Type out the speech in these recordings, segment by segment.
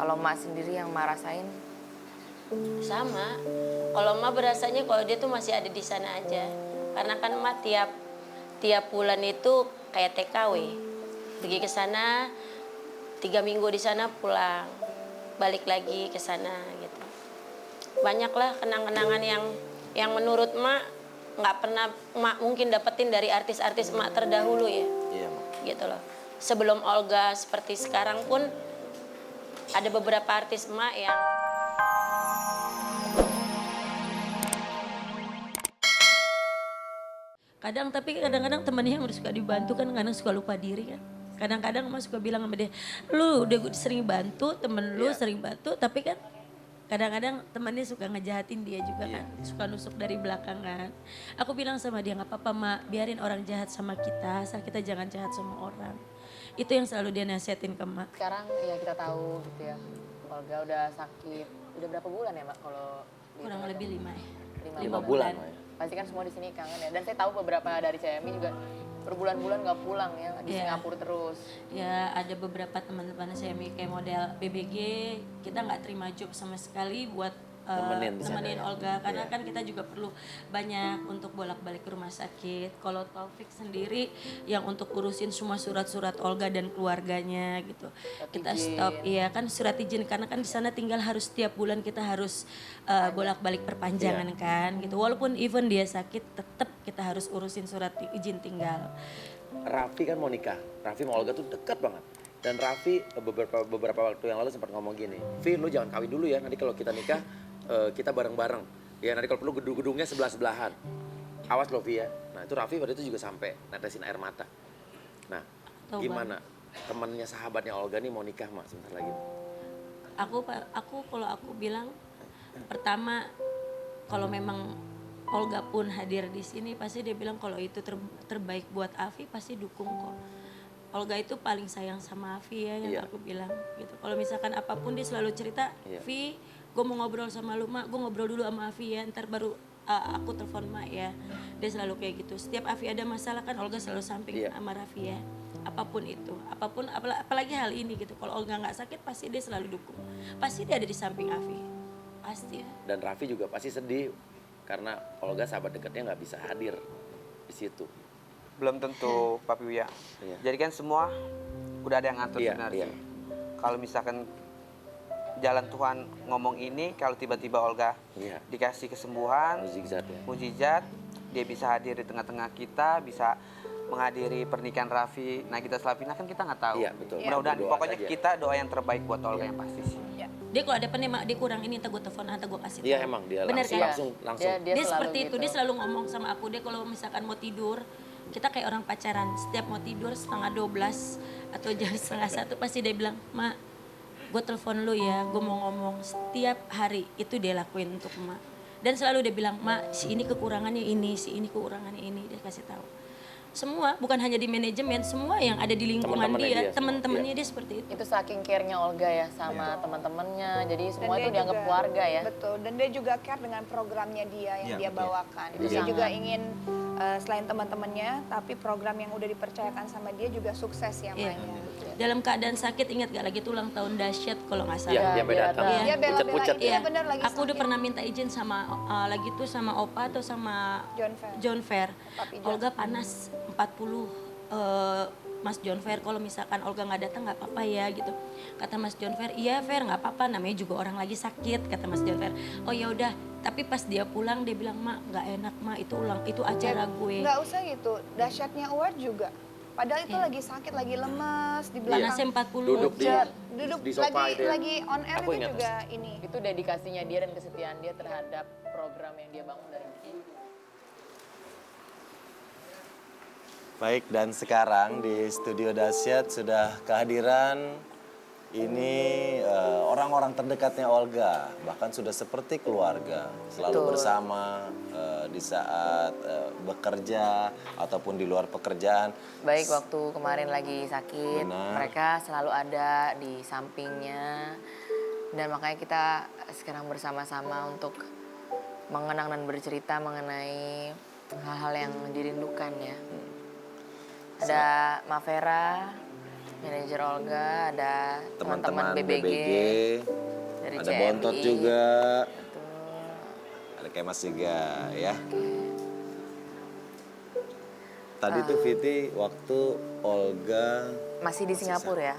Kalau Mak sendiri yang Mak rasain? Sama. Kalau emak berasanya kalau dia tuh masih ada di sana aja. Karena kan emak tiap bulan itu kayak TKW. Pergi ke sana 3 minggu di sana pulang. Balik lagi ke sana gitu. Banyaklah kenang-kenangan yang menurut emak nggak pernah emak mungkin dapetin dari artis-artis emak terdahulu ya. Iya, Mak. Gitu loh. Sebelum Olga seperti sekarang pun ada beberapa artis emak yang tapi kadang-kadang temennya yang udah suka dibantu kan kadang suka lupa diri kan. Kadang-kadang emak suka bilang sama dia, lu udah sering bantu, temen lu sering bantu, tapi kan kadang-kadang temannya suka ngejahatin dia juga kan, suka nusuk dari belakang kan. Aku bilang sama dia, nggak apa-apa Mak, biarin orang jahat sama kita, asal kita jangan jahat sama orang. Itu yang selalu dia nasihatin ke Mak. Sekarang ya kita tahu gitu ya, Olga udah sakit. Udah berapa bulan ya Mak kalau Kurang lebih 5 ya. 5 bulan, Mak, ya. Pasti kan semua di sini kangen ya. Dan saya tahu beberapa dari CMI juga berbulan-bulan nggak pulang ya, di Singapura terus. Ya ada beberapa teman-teman saya kayak model BBG, kita nggak terima job sama sekali buat nemenin Olga. Karena kan kita juga perlu banyak untuk bolak-balik ke rumah sakit. Kalau Taufik sendiri yang untuk urusin semua surat-surat Olga dan keluarganya gitu. Kita stop, iya kan surat izin. Karena kan di sana tinggal harus setiap bulan kita harus bolak-balik perpanjangan kan gitu. Walaupun even dia sakit tetap kita harus urusin surat izin tinggal. Raffi kan mau nikah. Raffi sama Olga tuh dekat banget. Dan Raffi beberapa waktu yang lalu sempat ngomong gini, "Vi, lu jangan kawin dulu ya. Nanti kalau kita nikah kita bareng-bareng. Ya nanti kalau perlu gedung-gedungnya sebelah-sebelahan. Awas lo Vi ya." Nah itu Raffi pada itu juga sampai netesin air mata. Nah gimana temennya sahabatnya Olga nih mau nikah Mak sebentar lagi. Kalau aku bilang pertama kalau memang Olga pun hadir di sini pasti dia bilang kalau itu terbaik buat Afi pasti dukung kok. Olga itu paling sayang sama Afi ya yang aku bilang gitu. Kalau misalkan apapun dia selalu cerita, Vi, gue mau ngobrol sama lu Mak, gue ngobrol dulu sama Afi ya, ntar baru aku telepon Mak ya. Dia selalu kayak gitu. Setiap Afi ada masalah kan Olga selalu samping sama Raffi ya. Apapun itu, apalagi hal ini gitu. Kalau Olga nggak sakit pasti dia selalu dukung. Pasti dia ada di samping Afi, pasti ya. Dan Raffi juga pasti sedih karena Olga sahabat dekatnya nggak bisa hadir di situ. Belum tentu Papi Wia. Jadi kan semua udah ada yang ngatur sebenarnya. Kalau misalkan jalan Tuhan ngomong ini, kalau tiba-tiba Olga dikasih kesembuhan, mujizat, dia bisa hadir di tengah-tengah kita, bisa menghadiri pernikahan Raffi, Nagita Slavina kan kita nggak tahu. Iya, betul. Mudah-mudahan Berdoa pokoknya saja. kita doa yang terbaik buat Olga yang pasti sih. Dia kalau ada Mak, dia kurang ini, gue telepon, gue kasih tahu. Iya emang dia Bener langsung. kan? Dia Dia selalu seperti gitu. itu, dia selalu ngomong sama aku, dia kalau misalkan mau tidur, kita kayak orang pacaran, setiap mau tidur 11:30 atau jam 1:30 pasti dia bilang, Mak, gue telepon lu ya, gue mau ngomong. Setiap hari itu dia lakuin untuk Mak. Dan selalu dia bilang, Mak, si ini kekurangannya ini, si ini kekurangannya ini, dia kasih tahu. Semua, bukan hanya di manajemen, semua yang ada di lingkungan dia, teman-temannya dia seperti itu. Itu saking care-nya Olga ya sama teman-temannya. Jadi semua itu dia dianggap juga- keluarga ya. Betul, dan dia juga care dengan programnya dia yang dia bawakan. Itu Dia sangat. juga ingin selain teman-temannya, tapi program yang udah dipercayakan sama dia juga sukses ya Iya. Maya. Dalam keadaan sakit, ingat gak lagi tuh ulang tahun dahsyat kalau nggak salah. Iya, dia sampai datang. Iya. Dia bela-belain, Pucat-pucat iya Iya, benar lagi aku udah sakit. pernah minta izin sama lagi tuh sama Opa atau sama John Fair. Fair. Olga panas 40 Mas John Fair, kalau misalkan Olga nggak datang nggak apa-apa ya gitu. Kata Mas John Fair, iya Fair nggak apa-apa, namanya juga orang lagi sakit, kata Mas John Fair. Oh ya udah, tapi pas dia pulang dia bilang, Mak nggak enak Mak, itu acara gue. Nggak usah gitu, dahsyatnya award juga. Padahal itu lagi sakit, lagi lemes, di belakang. Panasnya 40. Duduk di sofa lagi, itu ya. lagi on air Aku itu ingat. juga ini. Itu dedikasinya dia dan kesetiaan dia terhadap program yang dia bangun dari dulu. Baik, dan sekarang di Studio Dahsyat sudah kehadiran ini orang-orang terdekatnya Olga, bahkan sudah seperti keluarga, selalu bersama di saat bekerja ataupun di luar pekerjaan. Baik waktu kemarin lagi sakit, Benar. mereka selalu ada di sampingnya. Dan makanya kita sekarang bersama-sama untuk mengenang dan bercerita mengenai hal-hal yang dirindukan ya. Ada Mavera, Manajer Olga, ada teman-teman BBG, dari ada CMI. Bontot juga, Betul. ada Kemas juga ya. Tadi tuh Viti waktu Olga Masih di Singapura ya?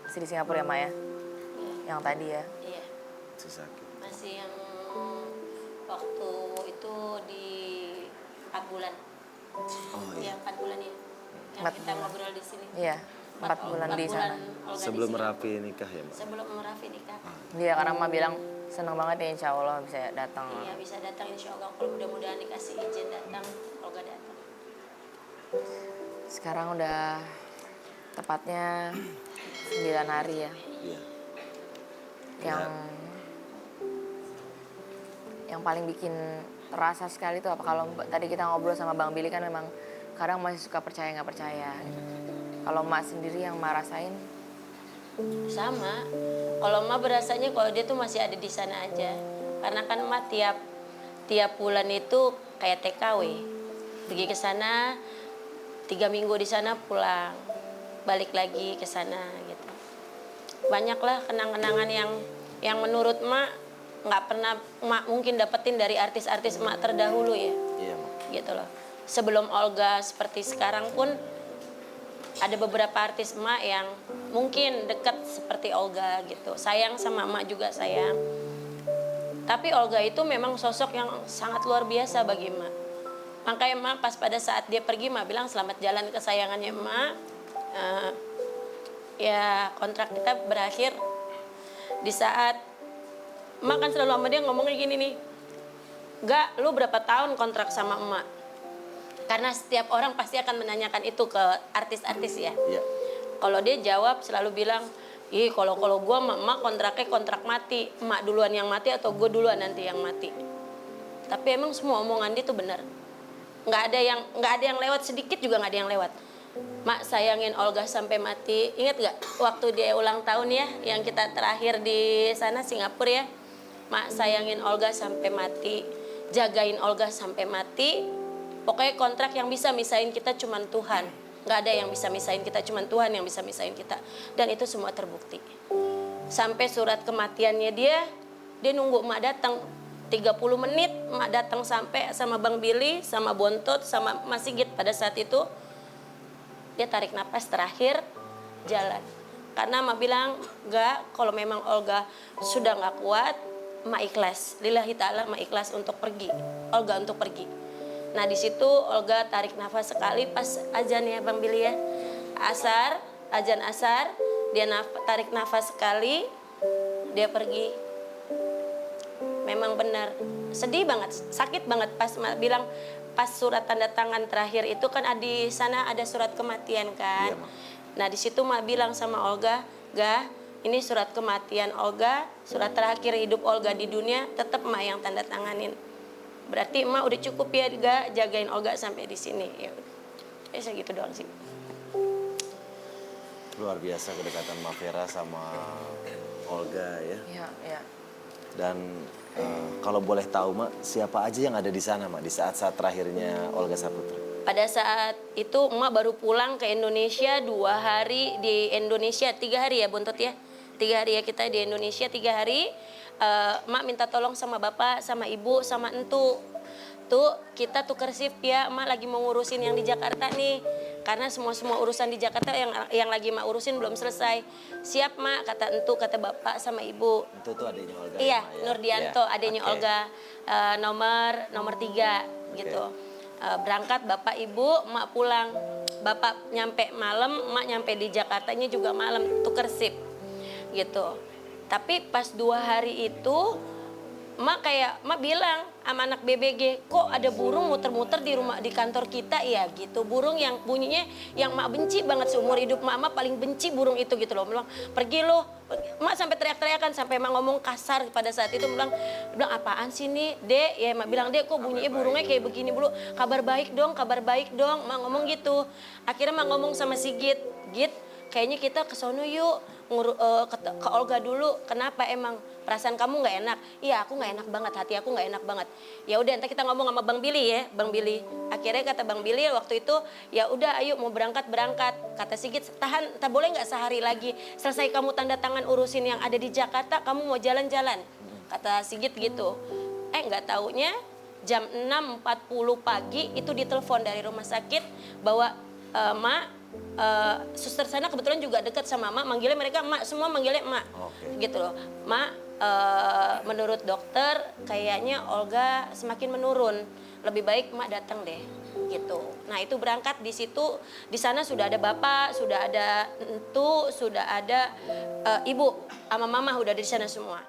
Masih di Singapura ya, Mak ya? Yang tadi ya? Iya. masih sakit. Masih yang waktu itu di 4 bulan. Oh Iya, iya. 4 bulan ya. Yang 4 kita bulan. ngobrol di sini. Iya, 4 bulan di sana. Olga di Sebelum sini. Raffi nikah ya Mbak? Sebelum Raffi nikah. Iya, karena Mak bilang seneng banget ya insya Allah bisa datang. Iya, bisa datang insya Allah. Kalau mudah-mudahan dikasih izin datang, Olga datang. Sekarang udah tepatnya 9 hari ya. Iya. Yang paling bikin terasa sekali tuh apa, kalau tadi kita ngobrol sama Bang Billy kan memang kadang masih suka percaya nggak percaya gitu. Kalau Mak sendiri yang Mak rasain, Sama. Kalau emak berasanya kalau dia tuh masih ada di sana aja. Karena kan emak tiap bulan itu kayak TKW. Pergi ke sana 3 minggu di sana pulang. Balik lagi ke sana gitu. Banyaklah kenang-kenangan yang menurut emak nggak pernah emak mungkin dapetin dari artis-artis emak terdahulu ya. Iya Mbak. Gitu loh. Sebelum Olga seperti sekarang pun ada beberapa artis emak yang mungkin dekat seperti Olga gitu. Sayang sama emak juga sayang. Tapi Olga itu memang sosok yang sangat luar biasa bagi emak. Makanya emak pas pada saat dia pergi emak bilang selamat jalan kesayangannya emak. Ya kontrak kita berakhir di saat emak kan selalu sama dia ngomongnya gini nih. Gak, lu berapa tahun kontrak sama emak? Karena setiap orang pasti akan menanyakan itu ke artis-artis ya. Iya. Kalau dia jawab selalu bilang, ih kalau gue sama emak kontraknya kontrak mati. Emak duluan yang mati atau gue duluan nanti yang mati. Tapi emang semua omongan dia tuh benar. Nggak ada yang lewat sedikit juga nggak ada yang lewat. Mak sayangin Olga sampai mati. Ingat gak waktu dia ulang tahun ya, yang kita terakhir di sana Singapura ya. Mak sayangin Olga sampai mati, jagain Olga sampai mati. Pokoknya kontrak yang bisa misahin kita cuman Tuhan. Nggak ada yang bisa misahin kita, cuman Tuhan yang bisa misahin kita. Dan itu semua terbukti. Sampai surat kematiannya dia nunggu emak datang 30 menit, emak datang sampai sama Bang Billy, sama Bontot, sama Mas Sigit pada saat itu. Dia tarik napas terakhir, jalan. Karena emak bilang, enggak, kalau memang Olga sudah nggak kuat, emak ikhlas. Lillahi ta'ala emak ikhlas untuk pergi. Olga untuk pergi. Nah di situ Olga tarik nafas sekali pas azan ya Bang Billy ya. Azan asar, dia tarik nafas sekali, dia pergi. Memang benar, sedih banget, sakit banget pas bilang pas surat tanda tangan terakhir itu kan di sana ada surat kematian kan. Iya, Nah di situ Mak bilang sama Olga, Ga, ini surat kematian Olga, surat terakhir hidup Olga di dunia, tetap Mak yang tanda tanganin. Berarti emak udah cukup ya Ga, jagain Olga sampai di sini. Ya segitu doang sih. Luar biasa kedekatan Mbak Vera sama Olga ya. iya, iya. Dan kalau boleh tahu Mak, siapa aja yang ada di sana Mak di saat-saat terakhirnya Olga Saputra? Pada saat itu emak baru pulang ke Indonesia 2 hari di Indonesia, 3 hari ya Bontot ya. 3 hari ya kita di Indonesia 3 hari. Emak minta tolong sama bapak, sama ibu, sama entu. Tuh kita tuker shift ya, emak lagi mau ngurusin yang di Jakarta nih. Karena semua urusan di Jakarta yang lagi emak urusin belum selesai. Siap Mak, kata entu, kata bapak sama ibu. Itu tuh adiknya Olga. Iya, ya, Mak, ya? Nurdianto, Iya. adiknya Oke. Olga, nomor 3 gitu. Berangkat bapak ibu, emak pulang. Bapak nyampe malam, emak nyampe di Jakartanya juga malam, tuker shift gitu. Tapi pas 2 hari itu emak bilang sama anak BBG, kok ada burung muter-muter di kantor kita ya gitu. Burung yang bunyinya yang emak benci banget seumur hidup emak paling benci burung itu gitu loh. Bilang, "Pergi lo." Emak sampai teriak-teriakan, sampai emak ngomong kasar pada saat itu, bilang apaan sih nih, Dek? Ya emak bilang, "Dek, kok bunyinya burungnya kayak begini dulu? Kabar baik dong." Emak ngomong gitu. Akhirnya emak ngomong sama si Git, kayaknya kita ke sono yuk, ke Olga dulu. Kenapa emang perasaan kamu nggak enak? Iya, aku nggak enak banget, hati aku nggak enak banget. Ya udah, nanti kita ngomong sama Bang Billy ya, Bang Billy. Akhirnya kata Bang Billy waktu itu, ya udah ayo mau berangkat. Kata Sigit, tahan, tak boleh nggak sehari lagi. Selesai kamu tanda tangan urusin yang ada di Jakarta, kamu mau jalan-jalan. Kata Sigit gitu. Nggak taunya jam 6.40 pagi itu ditelepon dari rumah sakit bahwa Mak, suster sana kebetulan juga dekat sama Mak, manggilnya mereka Mak, semua manggilnya Mak. Gitu loh. Mak, menurut dokter kayaknya Olga semakin menurun. Lebih baik Mak datang deh. Gitu. Nah, itu berangkat di situ, di sana sudah ada Bapak, sudah ada Entu, sudah ada Ibu sama Mama udah di sana semua.